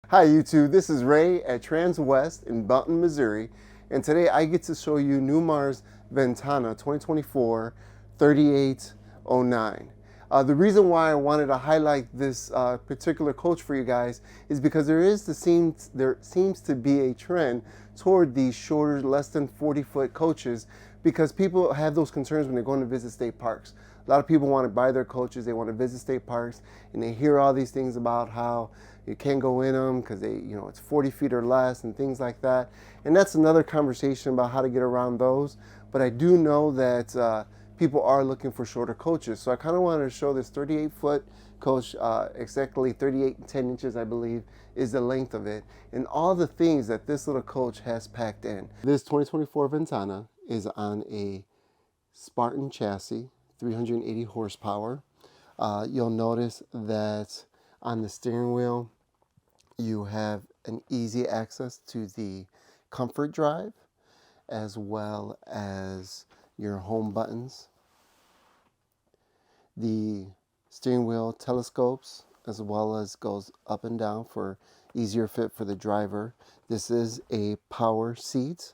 Hi YouTube, this is Ray at Trans West in Belton, Missouri, and today I get to show you Newmar's Ventana 2024 3809. The reason why I wanted to highlight this particular coach for you guys is because there seems to be a trend toward these shorter, less than 40-foot coaches, because people have those concerns when they're going to visit state parks. A lot of people want to buy their coaches, they want to visit state parks, and they hear all these things about how you can't go in them because it's 40 feet or less and things like that. And that's another conversation about how to get around those. But I do know that people are looking for shorter coaches. So I kind of wanted to show this 38-foot coach, exactly 38 and 10 inches, I believe, is the length of it, and all the things that this little coach has packed in. This 2024 Ventana is on a Spartan chassis, 380 horsepower. You'll notice that on the steering wheel, you have an easy access to the comfort drive as well as your home buttons. The steering wheel telescopes as well as goes up and down for easier fit for the driver. This is a power seat.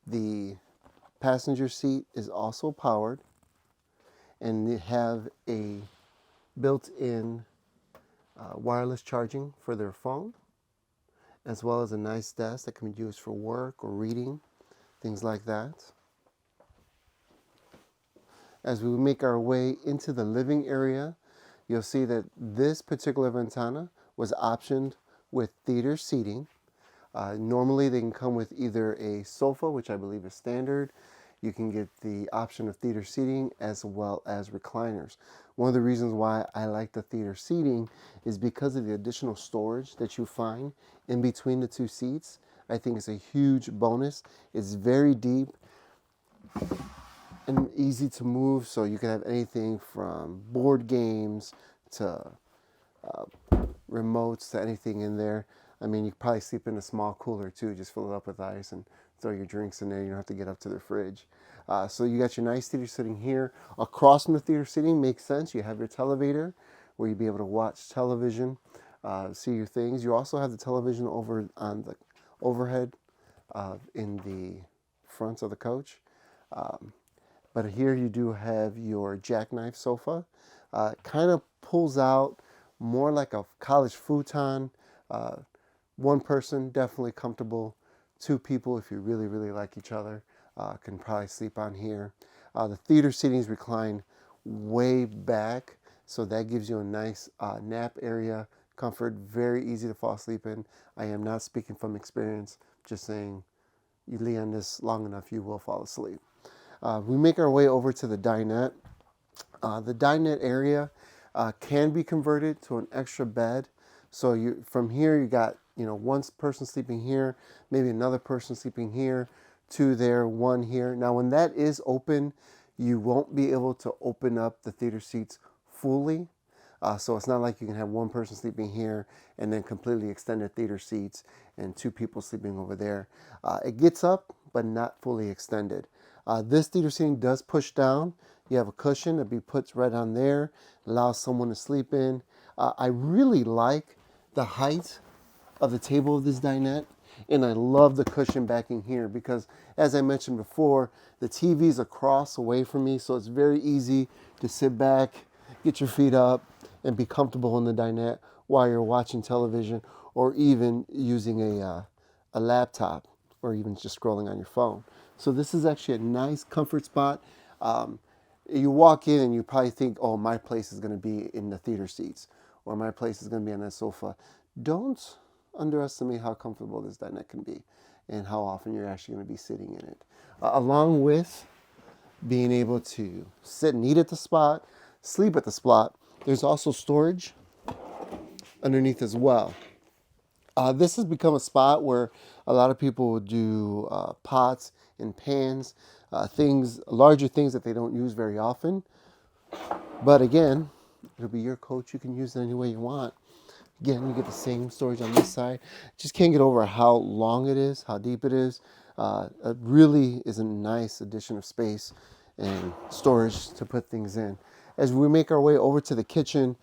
The passenger seat is also powered, and they have a built-in wireless charging for their phone, as well as a nice desk that can be used for work or reading, things like that. As we make our way into the living area, you'll see that this particular Ventana was optioned with theater seating. Normally they can come with either a sofa, which I believe is standard. You can get the option of theater seating as well as recliners. One of the reasons why I like the theater seating is because of the additional storage that you find in between the two seats. I think it's a huge bonus. It's very deep and easy to move, so you can have anything from board games to remotes to anything in there. I mean, you could probably sleep in a small cooler too, just fill it up with ice and throw your drinks in there. You don't have to get up to the fridge. So you got your nice theater sitting here. Across from the theater seating makes sense. You have your televator where you'll be able to watch television, see your things. You also have the television over on the overhead in the front of the coach. But here you do have your jackknife sofa. Kind of pulls out more like a college futon. One person, definitely comfortable. Two people, if you really, really like each other, can probably sleep on here. The theater seatings recline way back, so that gives you a nice nap area, comfort, very easy to fall asleep in. I am not speaking from experience, just saying you lay on this long enough, you will fall asleep. We make our way over to the dinette. The dinette area can be converted to an extra bed. So from here you got one person sleeping here, maybe another person sleeping here, two there, one here. Now when that is open, you won't be able to open up the theater seats fully. So it's not like you can have one person sleeping here and then completely extended theater seats and two people sleeping over there. It gets up, but not fully extended. This theater seating does push down. You have a cushion that be put right on there, allows someone to sleep in. I really like the height of the table of this dinette, and I love the cushion backing here because, as I mentioned before, the TV's across away from me, so it's very easy to sit back, get your feet up, and be comfortable in the dinette while you're watching television or even using a laptop or even just scrolling on your phone. So this is actually a nice comfort spot. You walk in and you probably think, oh, my place is going to be in the theater seats or my place is going to be on the sofa. Don't underestimate how comfortable this dinette can be and how often you're actually going to be sitting in it. Along with being able to sit and eat at the spot, sleep at the spot, there's also storage underneath as well. This has become a spot where a lot of people will do pots and pans, larger things that they don't use very often. But again, it'll be your coach. You can use it any way you want. Again, you get the same storage on this side. Just can't get over how long it is, how deep it is. It really is a nice addition of space and storage to put things in. As we make our way over to the kitchen,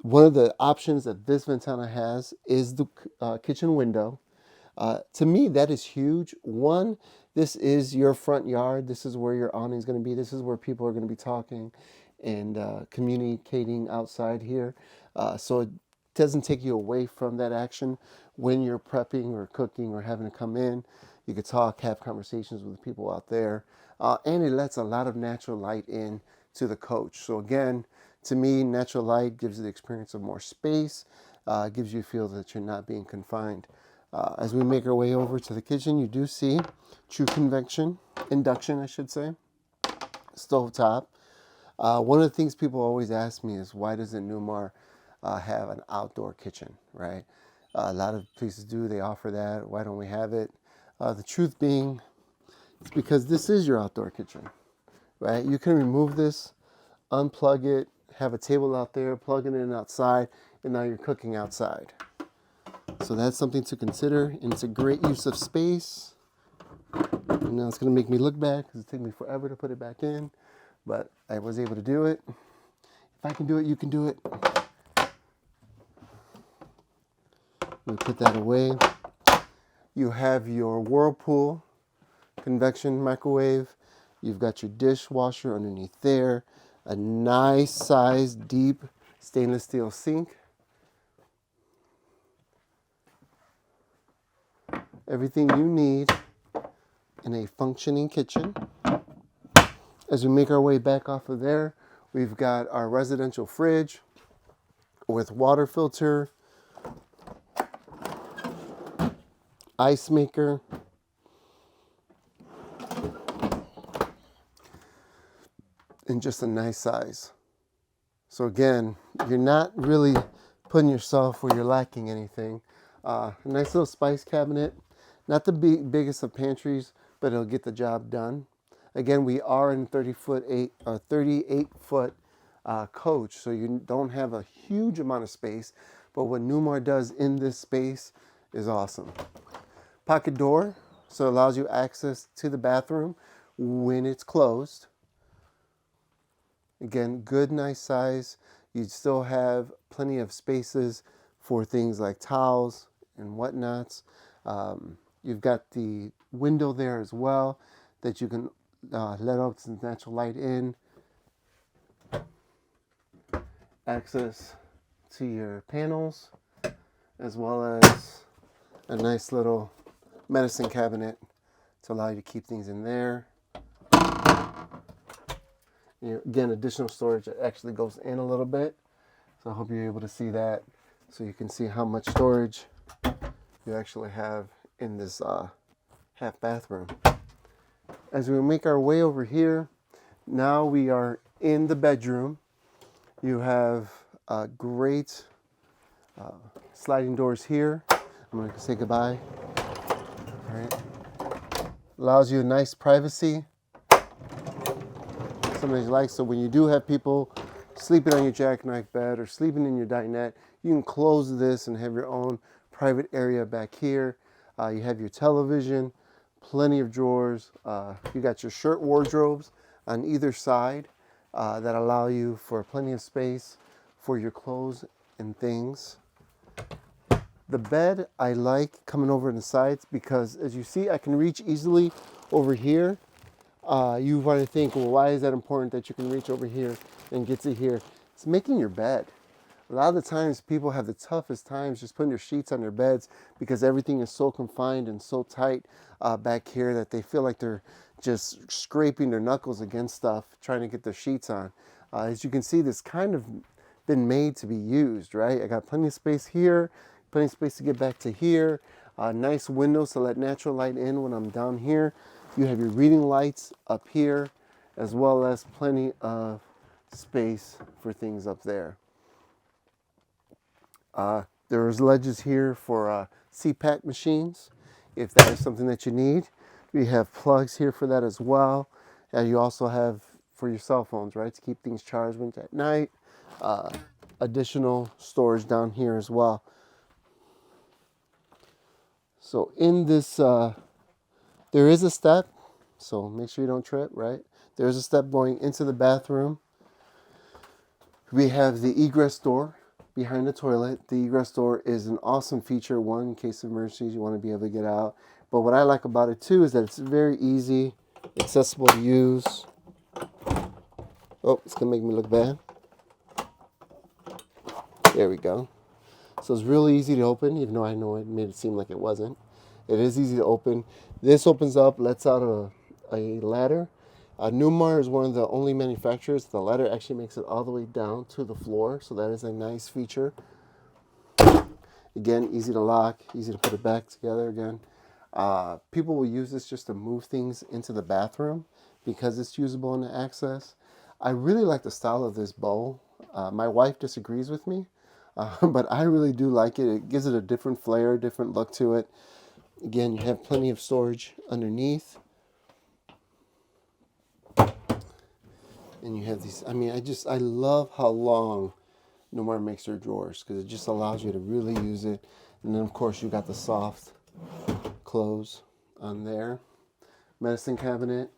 One of the options that this Ventana has is the kitchen window. To me, that is huge. One, this is your front yard. This is where your awning is going to be. This is where people are going to be talking and communicating outside here. So it doesn't take you away from that action when you're prepping or cooking or having to come in. You could talk, have conversations with people out there. And it lets a lot of natural light in to the coach. So again, to me, natural light gives you the experience of more space, gives you a feel that you're not being confined. As we make our way over to the kitchen, you do see true induction, I should say, stove top. One of the things people always ask me is, why doesn't Newmar have an outdoor kitchen, right? A lot of places do, they offer that. Why don't we have it? The truth being, it's because this is your outdoor kitchen, right? You can remove this, unplug it, have a table out there, plug it in outside, and now you're cooking outside. So that's something to consider, and it's a great use of space. And now it's going to make me look back because it took me forever to put it back in, but I was able to do it. If I can do it, you can do it. We put that away. You have your Whirlpool convection microwave. You've got your dishwasher underneath there. A nice size, deep stainless steel sink. Everything you need in a functioning kitchen. As we make our way back off of there, we've got our residential fridge with water filter, ice maker, and just a nice size. So again, you're not really putting yourself where you're lacking anything. A nice little spice cabinet, not the biggest of pantries, but it'll get the job done. Again, we are in 38-foot coach, so you don't have a huge amount of space, but what Newmar does in this space is awesome. Pocket door, so it allows you access to the bathroom when it's closed. Again, good, nice size. You still have plenty of spaces for things like towels and whatnots. You've got the window there as well that you can let out some natural light in. Access to your panels, as well as a nice little medicine cabinet to allow you to keep things in there. Again, additional storage that actually goes in a little bit. So I hope you're able to see that, so you can see how much storage you actually have in this half bathroom. As we make our way over here, now we are in the bedroom. You have great sliding doors here. I'm going to say goodbye. All right. Allows you a nice privacy. Something you like. So when you do have people sleeping on your jackknife bed or sleeping in your dinette, you can close this and have your own private area back here. You have your television, plenty of drawers. You got your shirt wardrobes on either side that allow you for plenty of space for your clothes and things. The bed I like coming over on the sides because, as you see, I can reach easily over here. You want to think, well, why is that important that you can reach over here and get to here? It's making your bed. A lot of the times people have the toughest times just putting their sheets on their beds because everything is so confined and so tight back here that they feel like they're just scraping their knuckles against stuff trying to get their sheets on. As you can see, this kind of been made to be used, right? I got plenty of space here, plenty of space to get back to here. Nice windows to let natural light in when I'm down here. You have your reading lights up here, as well as plenty of space for things up there. There's ledges here for CPAP machines, if that is something that you need. We have plugs here for that as well. And you also have for your cell phones, right, to keep things charged at night. Additional storage down here as well. So in this, there is a step, so make sure you don't trip, right? There's a step going into the bathroom. We have the egress door behind the toilet. The egress door is an awesome feature, one, in case of emergencies, you want to be able to get out. But what I like about it too is that it's very easy, accessible to use. Oh, it's going to make me look bad. There we go. So it's really easy to open, even though I know it made it seem like it wasn't. It is easy to open. This opens up, lets out a ladder. Newmar is one of the only manufacturers. The ladder actually makes it all the way down to the floor, so that is a nice feature. Again, easy to lock, easy to put it back together again. People will use this just to move things into the bathroom because it's usable in the access. I really like the style of this bowl. My wife disagrees with me, but I really do like it. It gives it a different flair, different look to it. Again, you have plenty of storage underneath. And you have these, I mean, I love how long Newmar makes their drawers because it just allows you to really use it. And then, of course, you got the soft close on there. Medicine cabinet.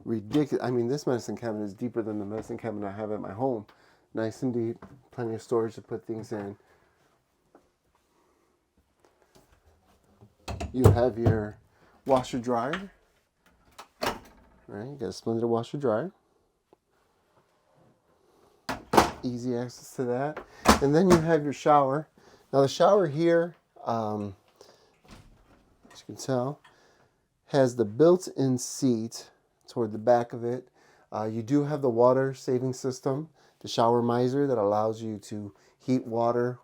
Ridiculous. I mean, this medicine cabinet is deeper than the medicine cabinet I have at my home. Nice and deep. Plenty of storage to put things in. You have your washer dryer. Right, you got a splendid washer dryer. Easy access to that. And then you have your shower. Now the shower here, as you can tell, has the built-in seat toward the back of it. You do have the water saving system, the shower miser, that allows you to heat water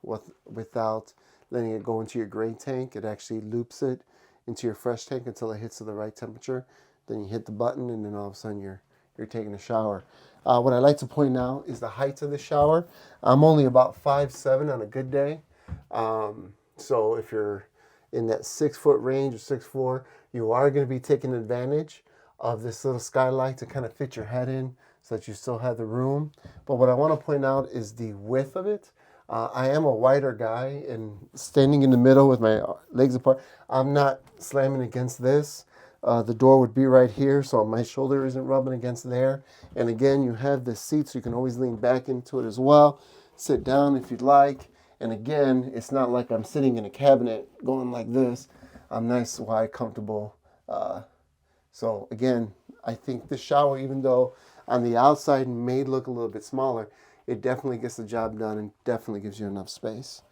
without letting it go into your gray tank. It actually loops it into your fresh tank until it hits to the right temperature. Then you hit the button and then all of a sudden you're taking a shower. What I like to point out is the height of the shower. I'm only about 5'7" on a good day. So if you're in that 6 foot range or 6'4", you are going to be taking advantage of this little skylight to kind of fit your head in so that you still have the room. But what I want to point out is the width of it. I am a wider guy, and standing in the middle with my legs apart, I'm not slamming against this. The door would be right here, so my shoulder isn't rubbing against there. And again, you have the seat, so you can always lean back into it as well. Sit down if you'd like. And again, it's not like I'm sitting in a cabinet going like this. I'm nice, wide, comfortable. So again, I think the shower, even though on the outside may look a little bit smaller, it definitely gets the job done and definitely gives you enough space.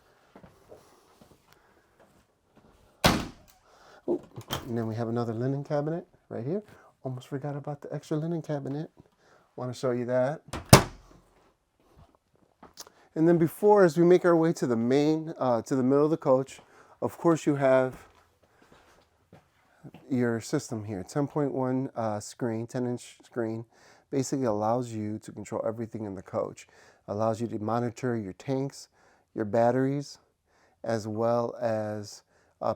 Oh, and then we have another linen cabinet right here. Almost forgot about the extra linen cabinet. Want to show you that. And then before, as we make our way to the main, to the middle of the coach, of course you have your system here. 10.1 screen, 10-inch screen, basically allows you to control everything in the coach. Allows you to monitor your tanks, your batteries, as well as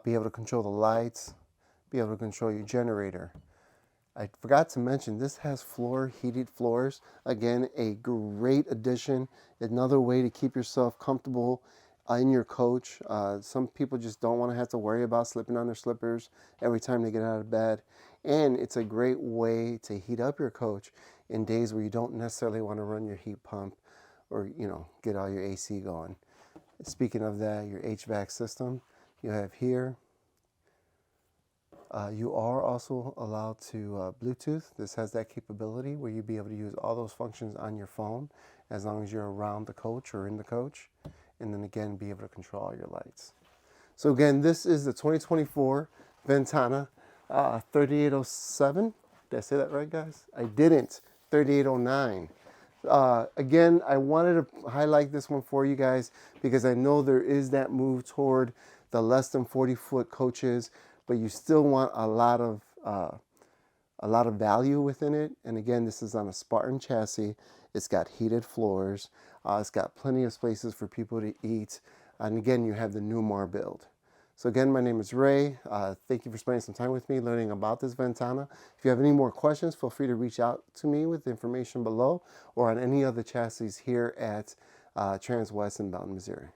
be able to control the lights, be able to control your generator. I forgot to mention, this has heated floors. Again, a great addition. Another way to keep yourself comfortable in your coach. Some people just don't want to have to worry about slipping on their slippers every time they get out of bed. And it's a great way to heat up your coach in days where you don't necessarily want to run your heat pump or, get all your AC going. Speaking of that, your HVAC system you have here. You are also allowed to Bluetooth. This has that capability where you'll be able to use all those functions on your phone as long as you're around the coach or in the coach. And then again, be able to control all your lights. So again, this is the 2024 Ventana 3807. Did I say that right, guys? I didn't. 3809. Again, I wanted to highlight this one for you guys because I know there is that move toward the less than 40-foot coaches, but you still want a lot of value within it. And again, this is on a Spartan chassis. It's got heated floors. It's got plenty of spaces for people to eat. And again, you have the Newmar build. So again, my name is Ray. Thank you for spending some time with me learning about this Ventana. If you have any more questions, feel free to reach out to me with the information below or on any other chassis here at Transwest in Belton, Missouri.